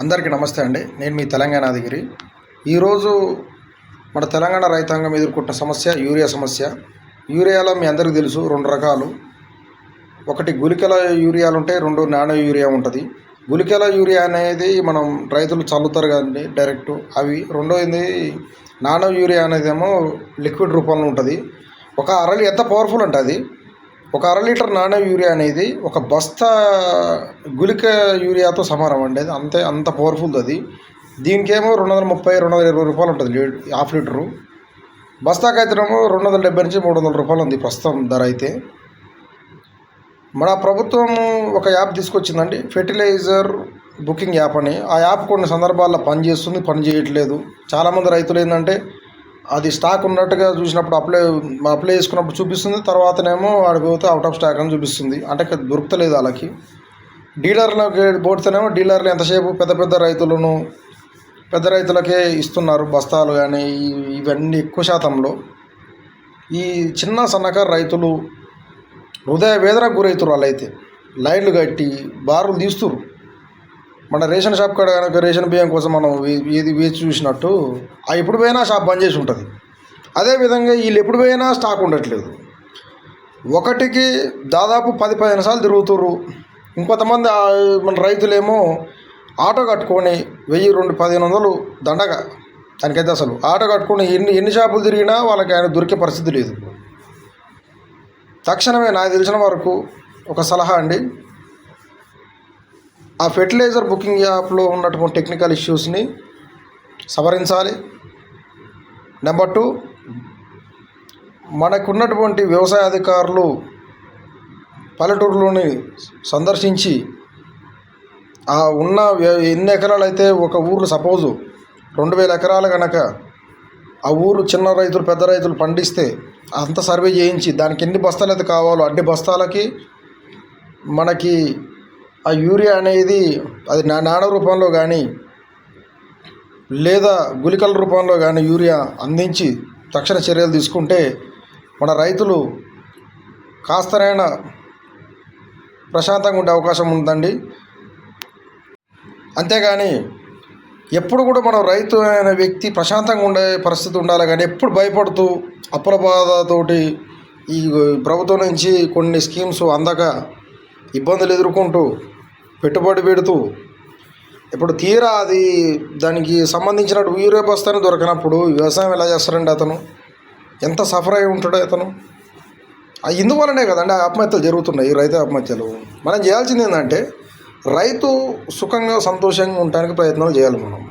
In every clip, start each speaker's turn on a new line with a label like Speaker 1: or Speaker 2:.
Speaker 1: అందరికీ నమస్తే అండి. నేను మీ తెలంగాణాధిగిరి. ఈరోజు మన తెలంగాణ రైతాంగం ఎదుర్కొంటున్న సమస్య యూరియా సమస్య. యూరియాలో మీ అందరికీ తెలుసు 2 రకాలు. ఒకటి గుళికల యూరియాలు ఉంటాయి, 2 నానో యూరియా ఉంటుంది. గుళికల యూరియా అనేది మనం రైతులు చల్లుతారు కదండి డైరెక్ట్, అవి. రెండోది నానో యూరియా అనేదేమో లిక్విడ్ రూపంలో ఉంటుంది. ఒక ఎంత పవర్ఫుల్ అంటే అది, ఒక 1/2 లీటర్ నానో యూరియా అనేది ఒక బస్తా గుళిక యూరియాతో సమానం అండి. అది అంత పవర్ఫుల్ అది. దీనికేమో 230-220 రూపాయలు ఉంటుంది హాఫ్ లీటరు. బస్తాకి అయితేనేమో 270 నుంచి 300 రూపాయలు ఉంది ప్రస్తుతం ధర. అయితే మన ప్రభుత్వం ఒక యాప్ తీసుకొచ్చిందండి, ఫెర్టిలైజర్ బుకింగ్ యాప్ అని. ఆ యాప్ కొన్ని సందర్భాల్లో పని చేయట్లేదు. చాలామంది రైతులు ఏంటంటే అది స్టాక్ ఉన్నట్టుగా చూసినప్పుడు అప్లై చేసుకున్నప్పుడు చూపిస్తుంది, తర్వాతనేమో వాడికి పోతే అవుట్ ఆఫ్ స్టాక్ అని చూపిస్తుంది. అంటే దొరుకుతలేదు వాళ్ళకి. డీలర్లకి పోతేనేమో డీలర్లు ఎంతసేపు పెద్ద రైతులకే ఇస్తున్నారు బస్తాలు కానీ ఇవన్నీ ఎక్కువ శాతంలో. ఈ చిన్న సన్నకారు రైతులు హృదయ వేదనకు గురవుతారు. వాళ్ళైతే లైన్లు కట్టి బారులు తీస్తున్నారు. మన రేషన్ షాప్ కాడ కనుక రేషన్ బియ్యం కోసం మనం వేచి చూసినట్టు ఎప్పుడు పోయినా షాప్ బంద్ చేసి ఉంటుంది. అదేవిధంగా వీళ్ళు ఎప్పుడు పోయినా స్టాక్ ఉండట్లేదు. ఒకటికి దాదాపు 10-15 సార్లు తిరుగుతుర్రు. ఇంకొంతమంది మన రైతులేమో ఆటో కట్టుకొని 1000-1500 దండగా దానికైతే అసలు ఆటో కట్టుకొని ఎన్ని షాపులు తిరిగినా వాళ్ళకి ఆయన దొరికే పరిస్థితి లేదు. తక్షణమే నాకు తెలిసిన వరకు ఒక సలహా అండి, ఆ ఫెర్టిలైజర్ బుకింగ్ యాప్లో ఉన్నటువంటి టెక్నికల్ ఇష్యూస్ని సవరించాలి. నెంబర్ 2, మనకున్నటువంటి వ్యవసాయ అధికారులు పల్లెటూరులోని సందర్శించి ఉన్న ఎన్ని ఎకరాలు అయితే ఒక ఊరు సపోజు 2000 ఎకరాలు కనుక ఆ ఊరు చిన్న రైతులు పెద్ద రైతులు పండిస్తే అంత సర్వే చేయించి దానికి ఎన్ని బస్తాలు అయితే కావాలో అన్ని బస్తాలకి మనకి ఆ యూరియా అనేది అది నానో రూపంలో కానీ లేదా గుళికల రూపంలో కానీ యూరియా అందించి తక్షణ చర్యలు తీసుకుంటే మన రైతులు కాస్తనైనా ప్రశాంతంగా ఉండే అవకాశం ఉందండి. అంతేగాని ఎప్పుడు కూడా మనం రైతు అనే వ్యక్తి ప్రశాంతంగా ఉండే పరిస్థితి ఉండాలి. కానీ ఎప్పుడు భయపడుతూ అప్పుల బాధతోటి ఈ ప్రభుత్వం నుంచి కొన్ని స్కీమ్స్ అందక ఇబ్బందులు ఎదుర్కొంటూ పెట్టుబడి పెడుతూ ఇప్పుడు తీరా అది దానికి సంబంధించినట్టు యూరియా బస్తాను దొరకనప్పుడు వ్యవసాయం ఎలా చేస్తారండి? అతను ఎంత సఫర్ అయి ఉంటాడు అతను. ఇందువల్లనే కదండి ఆత్మహత్యలు జరుగుతున్నాయి, రైతు ఆత్మహత్యలు. మనం చేయాల్సింది ఏంటంటే రైతు సుఖంగా సంతోషంగా ఉండడానికి ప్రయత్నాలు చేయాలి మనం.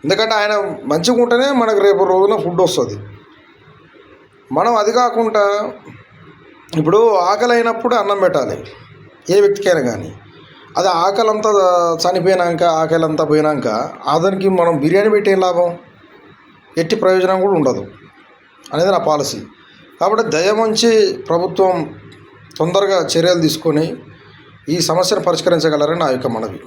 Speaker 1: ఎందుకంటే ఆయన మంచిగా ఉంటేనే మనకు రేపు రోజున ఫుడ్ వస్తుంది. మనం అది కాకుండా ఇప్పుడు ఆకలి అయినప్పుడు అన్నం పెట్టాలి ఏ వ్యక్తికైనా కానీ. అది ఆకలంతా చనిపోయినాక ఆకలంతా పోయినాక అతనికి మనం బిర్యానీ పెట్టే లాభం, ఎట్టి ప్రయోజనం కూడా ఉండదు అనేది నా పాలసీ. కాబట్టి దయముంచి ప్రభుత్వం తొందరగా చర్యలు తీసుకొని ఈ సమస్యను పరిష్కరించగలరని నా యొక్క మనవి.